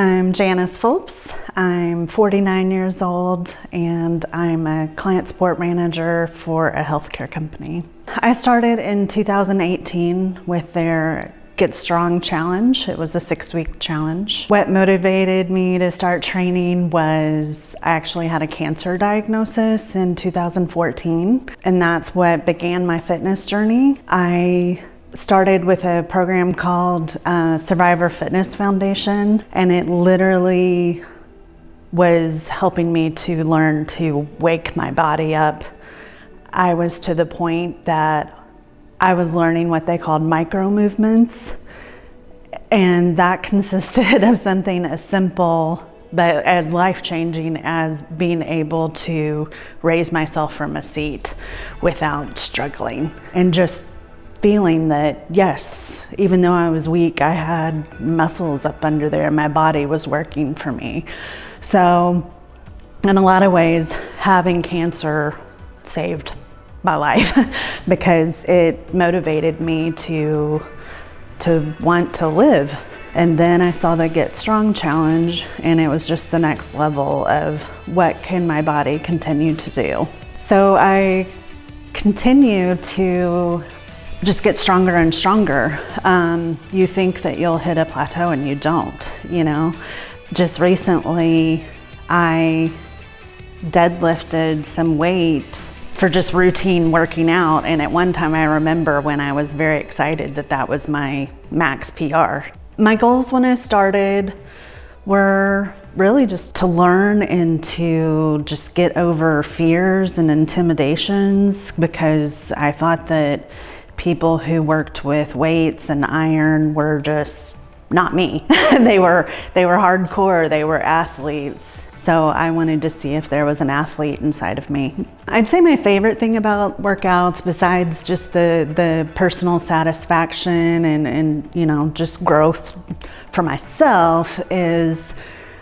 I'm JaniceFulps. I'm 49 years old and I'm a client support manager for a healthcare company. I started in 2018 with their Get Strong challenge. It was a 6-week challenge. What motivated me to start training was I actually had a cancer diagnosis in 2014, and that's what began my fitness journey. I started with a program called Survivor Fitness Foundation, and it literally was helping me to learn to wake my body up. I was to the point that I was learning what they called micro movements, and that consisted of something as simple but as life-changing as being able to raise myself from a seat without struggling, and just feeling that, yes, even though I was weak, I had muscles up under there, my body was working for me. So in a lot of ways, having cancer saved my life because it motivated me to want to live. And then I saw the Get Strong challenge, and it was just the next level of what can my body continue to do. So I continue to just get stronger and stronger. You think that you'll hit a plateau and you don't, you know. Just recently, I deadlifted some weight for just routine working out, and at one time I remember when I was very excited that that was my max PR. My goals when I started were really just to learn and to just get over fears and intimidations, because I thought that people who worked with weights and iron were just not me. They were hardcore, they were athletes. So I wanted to see if there was an athlete inside of me. I'd say my favorite thing about workouts, besides just the personal satisfaction and you know, just growth for myself, is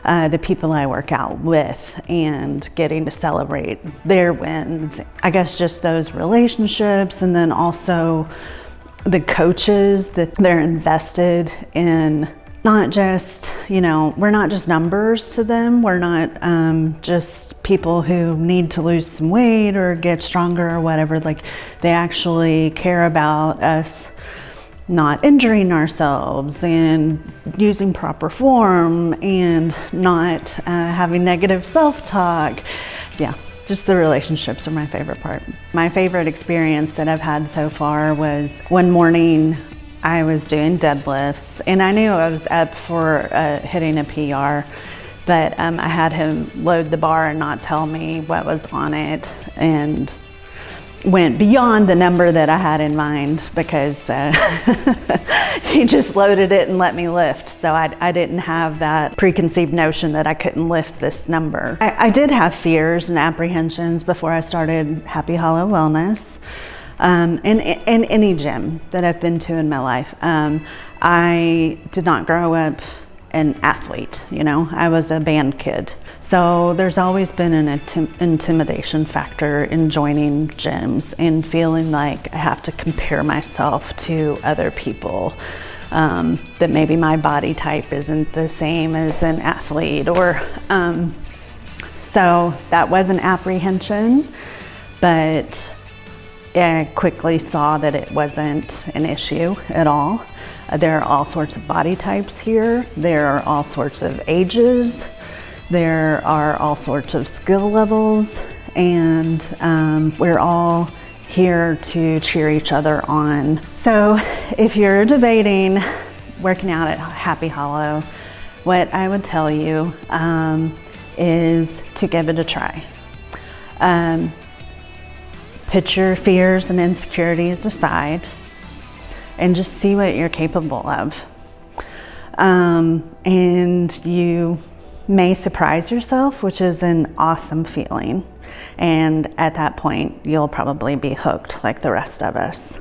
the people I work out with and getting to celebrate their wins. I guess just those relationships, and then also the coaches that they're invested in. Not just, you know, we're not just numbers to them. We're not just people who need to lose some weight or get stronger or whatever. Like, they actually care about us not injuring ourselves and using proper form and not having negative self-talk. Yeah, just the relationships are my favorite part. My favorite experience that I've had so far was one morning I was doing deadlifts, and I knew I was up for hitting a PR, but I had him load the bar and not tell me what was on it, and went beyond the number that I had in mind because he just loaded it and let me lift. So I didn't have that preconceived notion that I couldn't lift this number. I did have fears and apprehensions before I started Happy Hollow Wellness. In any gym that I've been to in my life. I did not grow up an athlete, you know, I was a band kid. So there's always been an intimidation factor in joining gyms and feeling like I have to compare myself to other people, that maybe my body type isn't the same as an athlete, or so that was an apprehension, but I quickly saw that it wasn't an issue at all. There are all sorts of body types here. There are all sorts of ages. There are all sorts of skill levels, and we're all here to cheer each other on. So if you're debating working out at Happy Hollow, what I would tell you is to give it a try. Put your fears and insecurities aside and just see what you're capable of. And you may surprise yourself, which is an awesome feeling. And at that point, you'll probably be hooked like the rest of us.